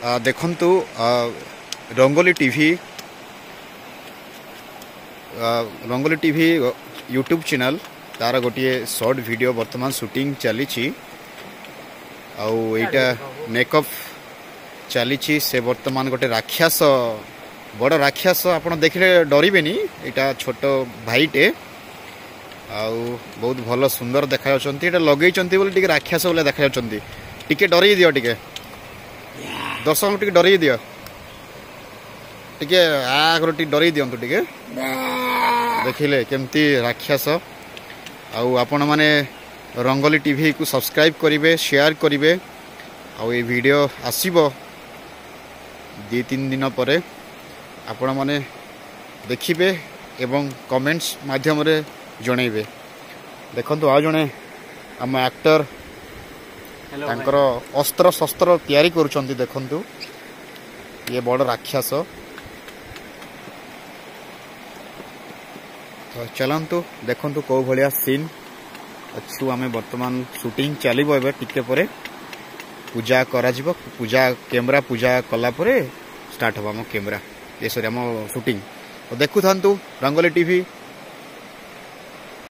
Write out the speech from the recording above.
देखंतु rangoli TV YouTube channel तार गोटे शॉर्ट वीडियो वर्तमान शूटिंग चली आईटा मेकअप चली से वर्तमान गोटे राक्षस बड़ राक्षस आप देखले डरबे यहाँ छोट भाईटे बहुत भल सुंदर देखा लगे राक्षस बोले देखा टिके डर दियो टिके दर्शक टिके डर दियो टिके आगर टिके डर दिंतु टिके देखिले केमती राक्षस आपण माने रंगोली टीवी को सब्सक्राइब करिवे शेयर करिवे ये वीडियो आसीबो 2-3 दिन परे आपण माने देखिबे एवं कमेंट्स माध्यम रे जणैबे। देखंतु आ जणे आम एक्टर तांकर अस्त्र शस्त्र तैयारी करूछंती। देखंतु ये बड़ राक्षस तो चलतु देखंतु कौ भलिया सीन अच्छु आमे वर्तमान शूटिंग चलिबो एबे टिके परे पूजा करा जिवो पूजा कैमरा पूजा कला परे स्टार्ट होबा मो कैमरा ये सरी हम शूटिंग तो देखु थांतु रंगोली टीवी।